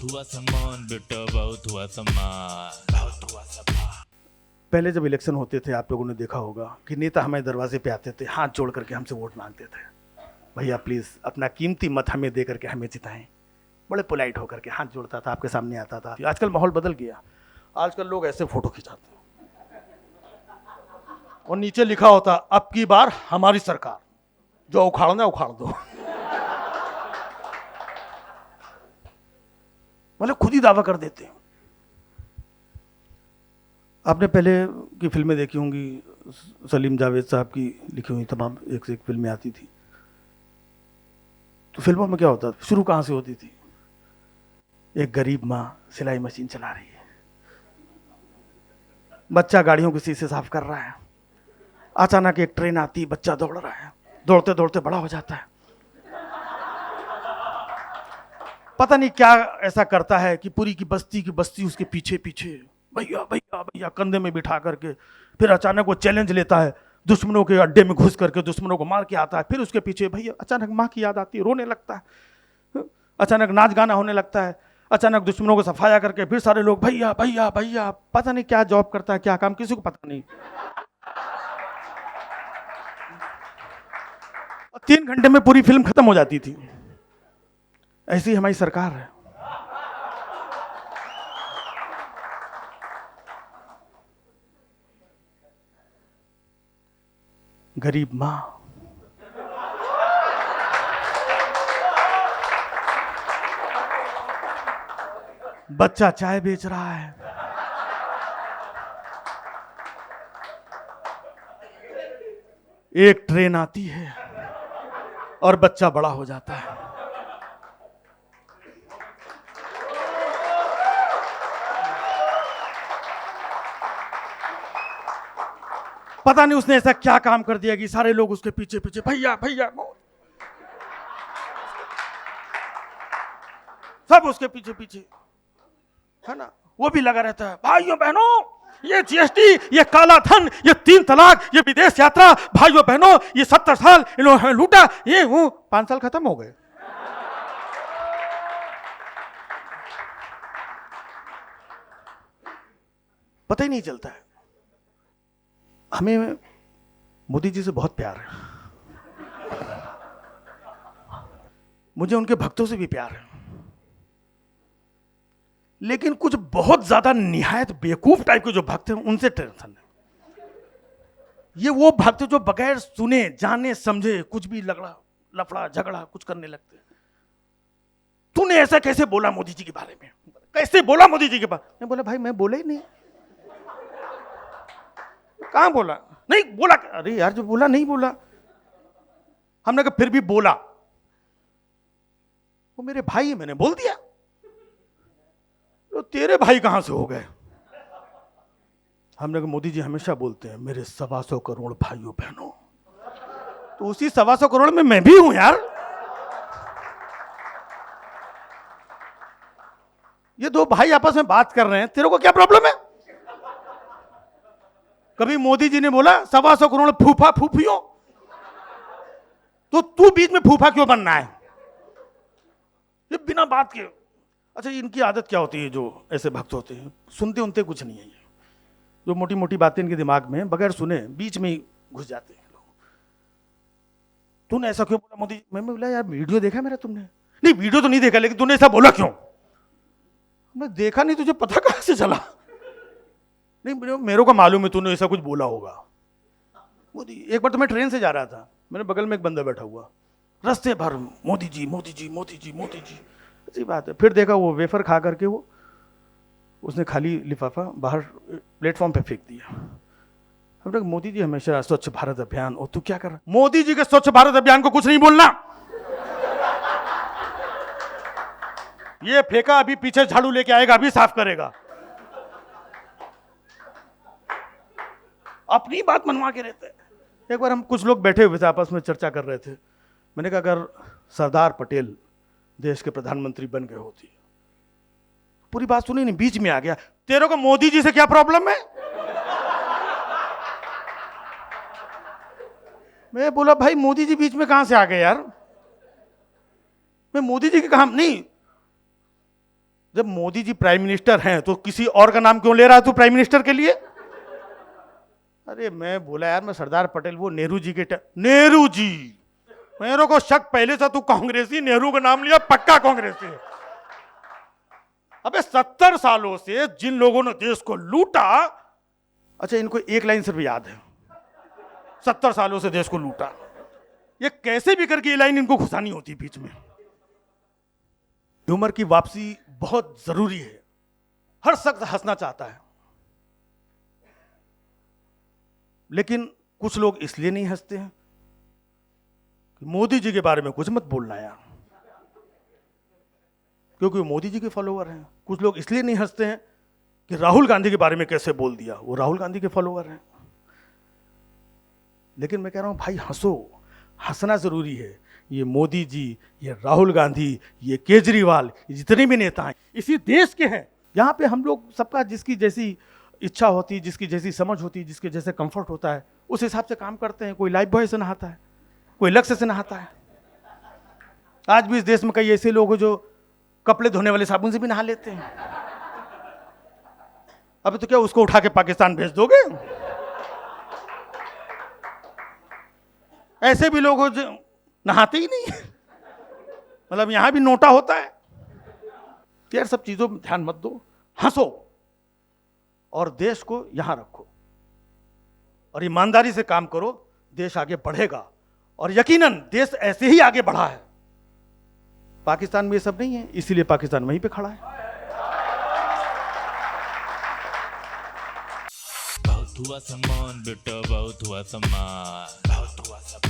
बहुत हुआ सम्मान बेटा, बहुत हुआ सम्मान, बहुत हुआ सम्मान। पहले जब इलेक्शन होते थे आप लोगों ने देखा होगा कि नेता हमारे दरवाजे पे आते थे, हाथ जोड़ करके हमसे वोट मांगते थे, भैया प्लीज़ अपना कीमती मत हमें दे करके हमें जिताएं। बड़े पोलाइट होकर के हाथ जोड़ता था, आपके सामने आता था। आजकल माहौल बदल गया, आजकल लोग ऐसे फोटो खिंचाते हैं और नीचे लिखा होता अब की बार हमारी सरकार, जो उखाड़ना उखाड़ दो। मतलब खुद ही दावा कर देते हैं। आपने पहले की फिल्में देखी होंगी, सलीम जावेद साहब की लिखी हुई तमाम एक से एक फिल्में आती थी। तो फिल्मों में क्या होता था, शुरू कहाँ से होती थी, एक गरीब माँ सिलाई मशीन चला रही है, बच्चा गाड़ियों के शीशे साफ कर रहा है, अचानक एक ट्रेन आती, बच्चा दौड़ रहा है, दौड़ते दौड़ते बड़ा हो जाता है, पता नहीं क्या ऐसा करता है कि पूरी की बस्ती उसके पीछे पीछे, भैया भैया भैया कंधे में बिठा करके। फिर अचानक वो चैलेंज लेता है, दुश्मनों के अड्डे में घुस करके दुश्मनों को मार के आता है। फिर उसके पीछे भैया, अचानक माँ की याद आती है, रोने लगता है, अचानक नाच गाना होने लगता है, अचानक दुश्मनों को सफाया करके फिर सारे लोग भैया भैया भैया। पता नहीं क्या जॉब करता है, क्या काम, किसी को पता नहीं। 3 घंटे में पूरी फिल्म खत्म हो जाती थी। ऐसी हमारी सरकार है। गरीब माँ, बच्चा चाय बेच रहा है, एक ट्रेन आती है और बच्चा बड़ा हो जाता है। पता नहीं उसने ऐसा क्या काम कर दिया कि सारे लोग उसके पीछे पीछे भैया भैया, सब उसके पीछे पीछे, है ना। वो भी लगा रहता है, भाइयों बहनों ये जीएसटी, ये काला धन, ये 3 तलाक, ये विदेश यात्रा, भाइयों बहनों ये 70 साल इन्होंने लूटा, ये 5 साल खत्म हो गए। पता ही नहीं चलता है। हमें मोदी जी से बहुत प्यार है, मुझे उनके भक्तों से भी प्यार है, लेकिन कुछ बहुत ज्यादा निहायत बेवकूफ टाइप के जो भक्त हैं उनसे टेंशन है। ये वो भक्त जो बगैर सुने जाने समझे कुछ भी लफड़ा झगड़ा कुछ करने लगते हैं। तूने ऐसा कैसे बोला मोदी जी के बारे में, कैसे बोला मोदी जी के बारे में? मैं बोला भाई मैं बोला ही नहीं। कहां बोला? नहीं बोला। अरे यार जो बोला नहीं बोला। हमने कहा फिर भी बोला, वो मेरे भाई है, मैंने बोल दिया। तो तेरे भाई कहां से हो गए? हमने कहा मोदी जी हमेशा बोलते हैं मेरे 125 करोड़ भाइयों बहनों, तो उसी 125 करोड़ में मैं भी हूं यार। ये 2 भाई आपस में बात कर रहे हैं, तेरे को क्या प्रॉब्लम है? कभी मोदी जी ने बोला 125 करोड़ फूफा फूफियों, तो तू बीच में फूफा क्यों बनना है? ये बिना बात के। अच्छा इनकी आदत क्या होती है, जो ऐसे भक्त होते हैं, सुनते उनते कुछ नहीं है, जो मोटी मोटी बातें इनके दिमाग में बगैर सुने बीच में ही घुस जाते हैं लोग। तूने ऐसा क्यों बोला मोदी? मैं बोला यार वीडियो देखा मेरा तुमने? नहीं वीडियो तो नहीं देखा, लेकिन तूने ऐसा बोला क्यों? मैं देखा नहीं, तुझे पता कहां से चला? नहीं मेरे को मालूम है तूने ऐसा कुछ बोला होगा। मोदी, एक बार तो मैं ट्रेन से जा रहा था, मेरे बगल में एक बंदा बैठा हुआ, रास्ते भर मोदी जी मोदी जी मोदी जी मोदी जी। अच्छी बात है। फिर देखा वो वेफर खा करके वो उसने खाली लिफाफा बाहर प्लेटफॉर्म पे फेंक दिया। हम लोग मोदी जी हमेशा स्वच्छ भारत अभियान, और तू क्या कर रहा? मोदी जी के स्वच्छ भारत अभियान को कुछ नहीं बोलना। ये फेंका, अभी पीछे झाड़ू लेके आएगा, अभी साफ करेगा। अपनी बात मनवा के रहते हैं। एक बार हम कुछ लोग बैठे हुए थे, आपस में चर्चा कर रहे थे। मैंने कहा अगर सरदार पटेल देश के प्रधानमंत्री बन गए होती, पूरी बात सुनी नहीं, बीच में आ गया, तेरे को मोदी जी से क्या प्रॉब्लम है? मैं बोला भाई मोदी जी बीच में कहां से आ गए यार? मैं मोदी जी के काम नहीं, जब मोदी जी प्राइम मिनिस्टर हैं तो किसी और का नाम क्यों ले रहा है तू प्राइम मिनिस्टर के लिए? अरे मैं बोला यार, मैं सरदार पटेल, वो नेहरू जी के नेहरू जी, मेरे को शक पहले से तू कांग्रेसी, नेहरू का नाम लिया, पक्का कांग्रेसी है। अबे 70 सालों से जिन लोगों ने देश को लूटा, अच्छा इनको एक लाइन सिर्फ याद है, 70 सालों से देश को लूटा, ये कैसे भी करके ये लाइन इनको घुसानी होती बीच में। ह्यूमर की वापसी बहुत जरूरी है। हर शख्स हंसना चाहता है, लेकिन कुछ लोग इसलिए नहीं हंसते हैं कि मोदी जी के बारे में कुछ मत बोलना यार, क्योंकि वो मोदी जी के फॉलोअर हैं। कुछ लोग इसलिए नहीं हंसते हैं कि राहुल गांधी के बारे में कैसे बोल दिया, वो राहुल गांधी के फॉलोअर हैं। लेकिन मैं कह रहा हूं भाई हंसो, हंसना जरूरी है। ये मोदी जी, ये राहुल गांधी, ये केजरीवाल, ये जितने भी नेता हैं इसी देश के हैं। यहाँ पे हम लोग सबका जिसकी जैसी इच्छा होती है, जिसकी जैसी समझ होती है, जिसके जैसे कंफर्ट होता है, उस हिसाब से काम करते हैं। कोई लाइफ बॉय से नहाता है, कोई लक्ष्य से नहाता है। आज भी इस देश में कई ऐसे लोग हैं जो कपड़े धोने वाले साबुन से भी नहा लेते हैं। अभी तो क्या उसको उठा के पाकिस्तान भेज दोगे? ऐसे भी लोग जो नहाते ही नहीं, मतलब यहां भी नोटा होता है। यार सब चीजों में ध्यान मत दो, हंसो और देश को यहां रखो और ईमानदारी से काम करो, देश आगे बढ़ेगा। और यकीनन देश ऐसे ही आगे बढ़ा है। पाकिस्तान में ये सब नहीं है, इसीलिए पाकिस्तान वहीं पे खड़ा है। बहुत हुआ सम्मान बेटा, बहुत हुआ सम्मान, बहुत हुआ सम्मान।